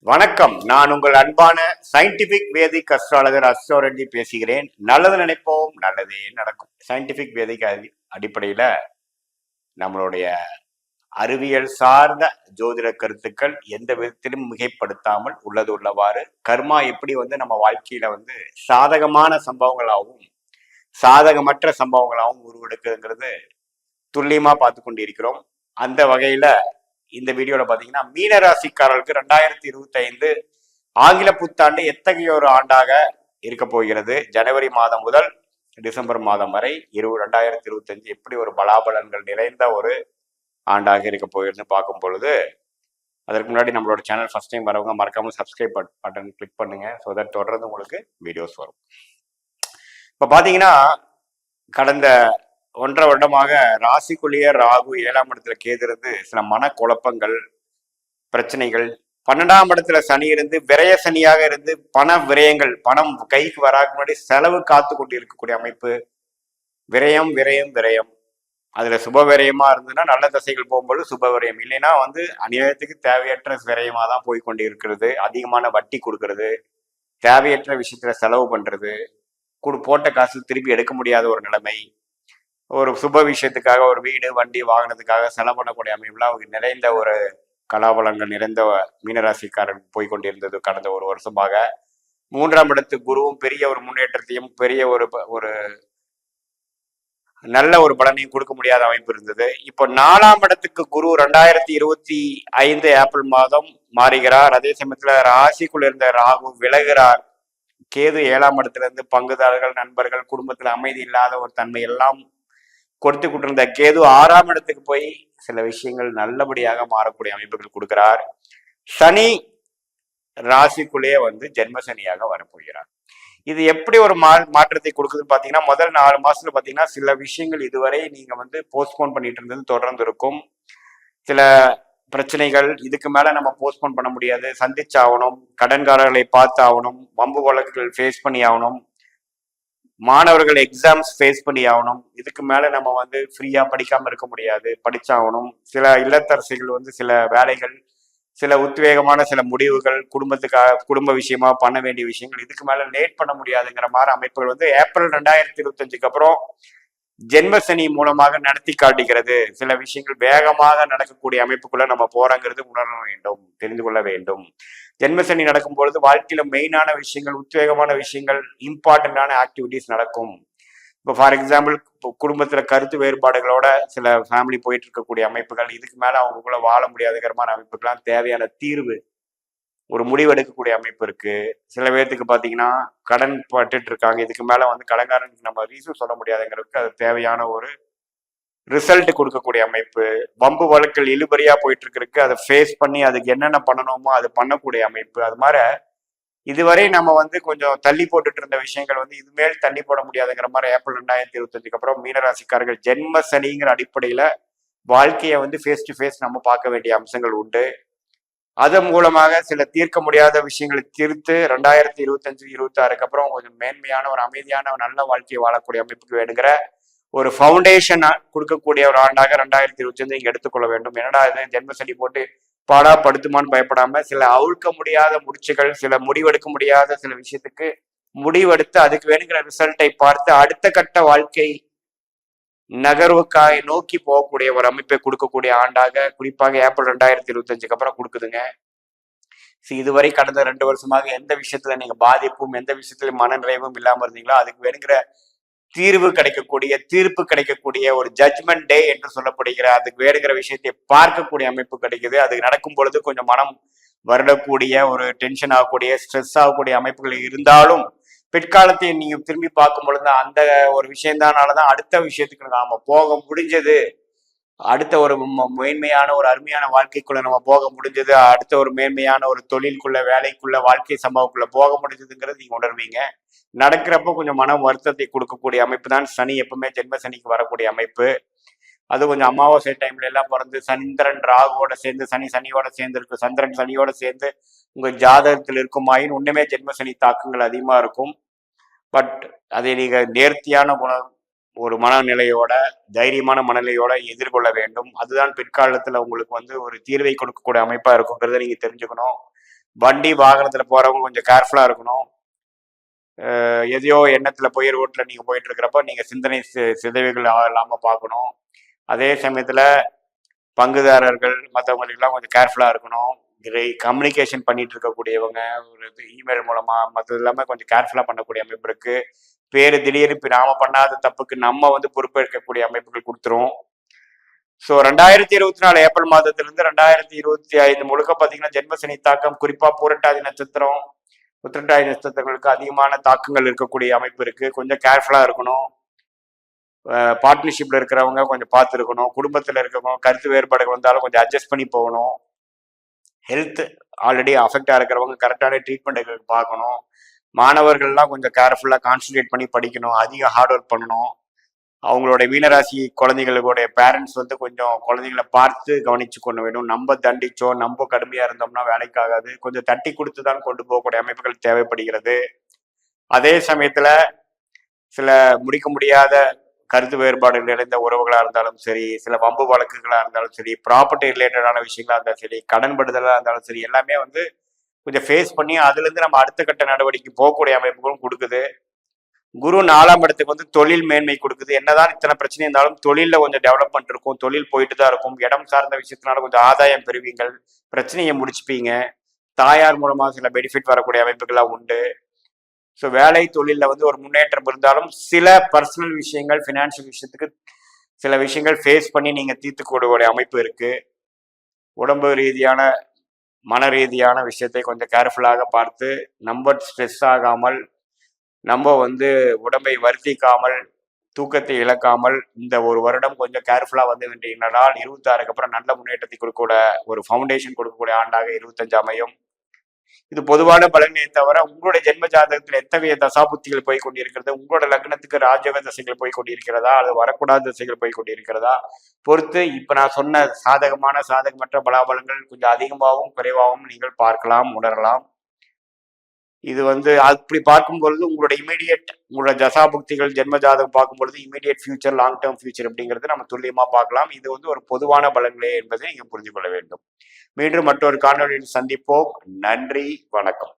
வணக்கம். நான் உங்கள் அன்பான சயின்டிபிக் வேதிக் அஸ்ட்ராலஜர் அஸ்ட்ரோரஞ்சி பேசுகிறேன். நல்லது நினைப்போம், நல்லதே நடக்கும். சயின்டிபிக் வேதிக் அடிப்படையில நம்மளுடைய அறிவியல் சார்ந்த ஜோதிட கருத்துக்கள் எந்த விதத்திலும் மிகைப்படுத்தாமல் உள்ளது உள்ளவாறு கர்மா எப்படி நம்ம வாழ்க்கையில சாதகமான சம்பவங்களாகவும் சாதகமற்ற சம்பவங்களாகவும் உருவெடுக்குதுங்கிறது துல்லியமா பார்த்து கொண்டிருக்கிறோம். அந்த வகையில இந்த வீடியோல பாத்தீங்கன்னா மீனராசிக்காரர்களுக்கு 2025 ஆங்கில புத்தாண்டு எத்தகைய ஒரு ஆண்டாக இருக்க போகிறது, ஜனவரி மாதம் முதல் டிசம்பர் மாதம் வரை 2025 எப்படி ஒரு பலாபலன்கள் நிறைந்த ஒரு ஆண்டாக இருக்க போகிறதுன்னு பார்க்கும் பொழுது, அதற்கு முன்னாடி நம்மளோட சேனல் ஃபர்ஸ்ட் டைம் வரவங்க மறக்காம சப்ஸ்கிரைப் பட்டன் கிளிக் பண்ணுங்க. ஸோ தட் தொடர்ந்து உங்களுக்கு வீடியோஸ் வரும். இப்போ பார்த்தீங்கன்னா கடந்த 1.5 வருடமாக ராசிக்குள்ளேயே ராகு 7ஆம் இடத்துல கேது இருந்து சில மன குழப்பங்கள், பிரச்சனைகள், 12ஆம் இடத்துல சனி இருந்து விரய சனியாக இருந்து பண விரயங்கள், பணம் கைக்கு வராத முன்னாடி செலவு காத்து கொண்டு இருக்கக்கூடிய அமைப்பு. விரயம் விரயம் விரயம், அதுல சுப விரயமா இருந்ததுன்னா நல்ல தசைகள் போகும்போது சுப விரயம், இல்லைன்னா அநியாயத்துக்கு தேவையற்ற விரயமா தான் போய் கொண்டு இருக்கிறது. அதிகமான வட்டி கொடுக்கறது, தேவையற்ற விஷயத்துல செலவு பண்றது, போட்ட காசு திருப்பி எடுக்க முடியாத ஒரு நிலைமை, ஒரு சுப விஷயத்துக்காக ஒரு வீடு வண்டி வாகனத்துக்காக செலவு பண்ணக்கூடிய அமைப்புலாம் நிறைந்த ஒரு கலாபலங்கள் நிறைந்த மீனராசிக்காரன் போய்கொண்டிருந்தது கடந்த ஒரு வருஷமாக. 3ஆம் இடத்து குருவும் பெரிய ஒரு முன்னேற்றத்தையும் பெரிய ஒரு நல்ல ஒரு பலனையும் கொடுக்க முடியாத அமைப்பு இருந்தது. இப்போ 4ஆம் இடத்துக்கு குரு 2025 ஏப்ரல் மாதம் மாறுகிறார். அதே சமயத்துல ராசிக்குள்ள இருந்த ராகு விலகிறார். கேது 7ஆம் இடத்துல இருந்து பங்குதாரர்கள், நண்பர்கள், குடும்பத்துல அமைதி இல்லாத ஒரு தன்மை எல்லாம் கொடுத்து கொண்டிருந்த கேது 6ஆம் இடத்துக்கு போய் சில விஷயங்கள் நல்லபடியாக மாறக்கூடிய அமைப்புகள் கொடுக்கிறார். சனி ராசிக்குள்ளேயே ஜென்ம சனியாக வரப்போகிறார். இது எப்படி ஒரு மாற்றத்தை கொடுக்குதுன்னு பாத்தீங்கன்னா, முதல் 4 மாசத்துல பாத்தீங்கன்னா சில விஷயங்கள் இதுவரை நீங்க போஸ்ட்போன் பண்ணிட்டு இருந்தது தொடர்ந்து இருக்கும். சில பிரச்சனைகள் இதுக்கு மேல நம்ம போஸ்ட்போன் பண்ண முடியாது, சந்திச்சாகணும், கடன்காரர்களை பார்த்து ஆகணும், வம்பு வழக்குகள் ஃபேஸ் பண்ணி ஆகணும், மாணவர்கள் எக்ஸாம்ஸ் ஃபேஸ் பண்ணி ஆகணும். இதுக்கு மேல நம்ம ஃப்ரீயா படிக்காம இருக்க முடியாது, படிச்சாகணும். சில இல்லத்தரசிகள் சில வேலைகள், சில உத்வேகமான சில முடிவுகள், குடும்ப விஷயமா பண்ண வேண்டிய விஷயங்கள் இதுக்கு மேல லேட் பண்ண முடியாதுங்கிற மாதிரி அமைப்புகள் ஏப்ரல் 2025க்கு அப்புறம் ஜென்ம சனி மூலமாக நடத்தி காட்டுகிறது. சில விஷயங்கள் வேகமாக நடக்கக்கூடிய அமைப்புக்குள்ள நம்ம போறோங்கிறது உணர வேண்டும், தெரிந்து கொள்ள வேண்டும். ஜென்ம சனி நடக்கும் பொழுது வாழ்க்கையில மெயினான விஷயங்கள், உத்வேகமான விஷயங்கள், இம்பார்ட்டன்டான ஆக்டிவிட்டிஸ் நடக்கும். இப்போ ஃபார் எக்ஸாம்பிள் குடும்பத்துல கருத்து வேறுபாடுகளோட சில ஃபேமிலி போயிட்டு இருக்கக்கூடிய அமைப்புகள், இதுக்கு மேல அவங்களுக்குள்ள வாழ முடியாதுங்கிற மாதிரி அமைப்புக்கெல்லாம் தேவையான தீர்வு, ஒரு முடிவு எடுக்கக்கூடிய அமைப்பு இருக்கு. சில பேர்த்துக்கு பாத்தீங்கன்னா கடன் பட்டுட்டு இருக்காங்க, இதுக்கு மேல கடன்காரனுக்கு நம்ம ரீசன் சொல்ல முடியாதுங்கிறதுக்கு அது தேவையான ஒரு ரிசல்ட் கொடுக்கக்கூடிய அமைப்பு. வம்பு வழக்கில் இழுபறியா போயிட்டு இருக்கு, அதை ஃபேஸ் பண்ணி அதுக்கு என்னென்ன பண்ணணுமோ அது பண்ணக்கூடிய அமைப்பு. அது மாதிரி இதுவரை நம்ம கொஞ்சம் தள்ளி போட்டுட்டு இருந்த விஷயங்கள் இதுமேல் தள்ளி போட முடியாதுங்கிற மாதிரி ஏப்ரல் 2025க்கு அப்புறம் மீனராசிக்காரர்கள் ஜென்ம சனிங்கிற அடிப்படையில வாழ்க்கையை ஃபேஸ் டு ஃபேஸ் நம்ம பார்க்க வேண்டிய அம்சங்கள் உண்டு. அதன் மூலமாக சில தீர்க்க முடியாத விஷயங்களை தீர்த்து 2025-26க்கு அப்புறம் கொஞ்சம் மேன்மையான ஒரு அமைதியான ஒரு நல்ல வாழ்க்கையை வாழக்கூடிய அமைப்புக்கு வேணுங்கிற ஒரு ஃபவுண்டேஷன் கொடுக்கக்கூடிய ஒரு ஆண்டாக 2025 இங்க எடுத்துக்கொள்ள வேண்டும். என்னடா இது ஜென்ம சனி போட்டு பாடா படுத்துமான்னு பயப்படாம சில அவிழ்க்க முடியாத முடிச்சுகள், சில முடிவெடுக்க முடியாத சில விஷயத்துக்கு முடிவெடுத்து அதுக்கு வேணுங்கிற ரிசல்ட்டை பார்த்து அடுத்த கட்ட வாழ்க்கை நகர்வுக்காய் நோக்கி போகக்கூடிய ஒரு அமைப்பை கொடுக்கக்கூடிய ஆண்டாக குறிப்பாக ஏப்ரல் 2025க்கு அப்புறம் கொடுக்குதுங்க. இதுவரை கடந்த 2 வருஷமாக எந்த விஷயத்துல நீங்க பாதிப்பும் எந்த விஷயத்துல மன நிறைவும் இல்லாம இருந்தீங்களோ அதுக்கு வேணுங்கிற தீர்ப்பு கிடைக்கக்கூடிய ஒரு ஜட்ஜ்மெண்ட் டே என்று சொல்லப்படுகிற அதுக்கு வேணுங்கிற விஷயத்தை பார்க்கக்கூடிய அமைப்பு கிடைக்குது. அது நடக்கும் பொழுது கொஞ்சம் மனம் வருடக்கூடிய ஒரு டென்ஷன் ஆகக்கூடிய ஸ்ட்ரெஸ் ஆகக்கூடிய அமைப்புகள் இருந்தாலும் பிற்காலத்தை நீங்க திரும்பி பார்க்கும் பொழுது அந்த ஒரு விஷயம்தானாலதான் அடுத்த விஷயத்துக்கு நாம போக முடிஞ்சது, அடுத்த ஒரு மேன்மையான ஒரு அருமையான வாழ்க்கைக்குள்ள நம்ம போக முடிஞ்சது, அடுத்த ஒரு மேன்மையான ஒரு தொழிலுக்குள்ள, வேலைக்குள்ள, வாழ்க்கை சம்பவக்குள்ள போக முடிஞ்சதுங்கிறது நீங்க உணர்வீங்க. நடக்கிறப்ப கொஞ்சம் மன வருத்தத்தை கொடுக்கக்கூடிய அமைப்பு தான் சனி. எப்பவுமே ஜென்ம சனிக்கு வரக்கூடிய அமைப்பு. அது கொஞ்சம் அமாவாசை டைம்ல எல்லாம் பிறந்து சந்திரன் ராகுவோட சேர்ந்து சனியோட சேர்ந்து இருக்கு, சந்திரன் சனியோட சேர்ந்து உங்க ஜாதகத்தில் இருக்குமாயின் ஒண்ணுமே ஜென்ம சனி தாக்கங்கள் அதிகமா இருக்கும். பட் அதை நீங்க நேர்த்தியான ஒரு மனநிலையோட, தைரியமான மனநிலையோட எதிர்கொள்ள வேண்டும். அதுதான் பிற்காலத்துல உங்களுக்கு ஒரு தீர்வை கொடுக்கக்கூடிய அமைப்பா இருக்குங்கிறத நீங்க தெரிஞ்சுக்கணும். வண்டி வாகனத்துல போறவங்க கொஞ்சம் கேர்ஃபுல்லா இருக்கணும். எதையோ எண்ணத்துல போய் ரோட்ல நீங்க போயிட்டு இருக்கிறப்ப நீங்க சிந்தனை சிதைவுகள் இல்லாம பார்க்கணும். அதே சமயத்துல பங்குதாரர்கள் மற்றவங்களுக்கெல்லாம் கொஞ்சம் கேர்ஃபுல்லா இருக்கணும். இதை கம்யூனிகேஷன் பண்ணிட்டு இருக்கக்கூடியவங்க ஒரு இமெயில் மூலமா மற்றது எல்லாமே கொஞ்சம் கேர்ஃபுல்லா பண்ணக்கூடிய அமைப்பு இருக்கு. பேரு திடீர்னு இப்ப நாம பண்ணாத தப்புக்கு நம்ம வந்து பொறுப்பேற்கக்கூடிய அமைப்புகள் கொடுத்துரும். ஸோ 2024 ஏப்ரல் மாதத்திலிருந்து 2025 முழுக்க பார்த்தீங்கன்னா ஜென்மசனி தாக்கம் குறிப்பா பூரட்டாதி நட்சத்திரம் உத்திரட்டாதி நட்சத்திரங்களுக்கு அதிகமான தாக்கங்கள் இருக்கக்கூடிய அமைப்பு இருக்கு. கொஞ்சம் கேர்ஃபுல்லா இருக்கணும். பார்ட்னர்ஷிப்ல இருக்கிறவங்க கொஞ்சம் பார்த்து இருக்கணும். குடும்பத்தில் இருக்கிறவங்க கருத்து வேறுபாடுகள் வந்தாலும் கொஞ்சம் அட்ஜஸ்ட் பண்ணி போகணும். ஹெல்த் ஆல்ரெடி அஃபெக்டா இருக்கிறவங்க கரெக்டான ட்ரீட்மெண்ட் பார்க்கணும். மாணவர்கள்லாம் கொஞ்சம் கேர்ஃபுல்லா கான்சன்ட்ரேட் பண்ணி படிக்கணும். அதிக ஹார்ட் ஒர்க் பண்ணணும். அவங்களோட மீனராசி குழந்தைகளுடைய பேரண்ட்ஸ் வந்து கொஞ்சம் குழந்தைகளை பார்த்து கவனிச்சு கொண்டு வேணும். நம்ம தண்டிச்சோ நம்ம கடுமையா இருந்தோம்னா வேலைக்கு ஆகாது. கொஞ்சம் தட்டி கொடுத்து தான் கொண்டு போகக்கூடிய அமைப்புகள் தேவைப்படுகிறது. அதே சமயத்துல சில முடிக்க முடியாத கருத்து வேறுபாடுகள் நிறைந்த உறவுகளா இருந்தாலும் சரி, சில வம்பு வழக்குகளா இருந்தாலும் சரி, ப்ராப்பர்ட்டி ரிலேட்டடான விஷயங்களா இருந்தாலும் சரி, கடன்படுதலா இருந்தாலும் சரி, எல்லாமே வந்து கொஞ்சம் ஃபேஸ் பண்ணி அதுல இருந்து நம்ம அடுத்த கட்ட நடவடிக்கை போகக்கூடிய அமைப்புகளும் கொடுக்குது. குரு 4ஆம் இடத்துக்கு வந்து தொழில் மேன்மை கொடுக்குது. என்னதான் இத்தனை பிரச்சனை இருந்தாலும் தொழில கொஞ்சம் டெவலப்மெண்ட் இருக்கும். தொழில் போயிட்டு தான் இருக்கும். இடம் சார்ந்த விஷயத்தினால கொஞ்சம் ஆதாயம் பெறுவீங்கள். பிரச்சனையை முடிச்சுப்பீங்க. தாயார் மூலமா சில பெனிஃபிட் வரக்கூடிய அமைப்புகள்லாம் உண்டு. ஸோ வேலை தொழிலில் வந்து ஒரு முன்னேற்றம் இருந்தாலும் சில பர்சனல் விஷயங்கள் ஃபினான்ஷியல் விஷயத்துக்கு சில விஷயங்கள் ஃபேஸ் பண்ணி நீங்க தீர்த்துக்கூடிய அமைப்பு இருக்கு. உடம்பு ரீதியான மன ரீதியான விஷயத்தை கொஞ்சம் கேர்ஃபுல்லாக பார்த்து நம்ம ஸ்ட்ரெஸ் ஆகாமல் நம்ம வந்து உடம்பை வருத்திக்காமல் தூக்கத்தை இழக்காமல் இந்த ஒரு வருடம் கொஞ்சம் கேர்ஃபுல்லா வந்து வேண்டியனால் 26க்கு அப்புறம் நல்ல முன்னேற்றத்தை கொடுக்கூட ஒரு ஃபவுண்டேஷன் கொடுக்கக்கூடிய ஆண்டாக 25 அமையும். இது பொதுவான பலனை தவிர உங்களுடைய ஜென்ம ஜாதகத்தில் எத்தகைய தசாபுத்திகள் போய் கொண்டிருக்கிறது, உங்களோட லக்னத்துக்கு ராஜயோக தசைகள் போய் கொண்டிருக்கிறதா, அது வரக்கூடாத தசைகள் போய் கொண்டிருக்கிறதா பொறுத்து இப்ப நான் சொன்ன சாதகமான சாதகமற்ற பலாபலங்கள் கொஞ்சம் அதிகமாகவும் குறைவாகவும் நீங்கள் பார்க்கலாம், உணரலாம். இது வந்து அப்படி பார்க்கும் பொழுது உங்களோட உங்களோட தசாபுக்திகள் ஜென்ம ஜாதகம் பார்க்கும் பொழுது immediate future long term future அப்படிங்கிறது நம்ம துல்லியமா பார்க்கலாம். இது வந்து ஒரு பொதுவான பலன்களே என்பதை நீங்க புரிந்து கொள்ள வேண்டும். மீண்டும் மற்றொரு காணொலியில் சந்திப்போம். நன்றி, வணக்கம்.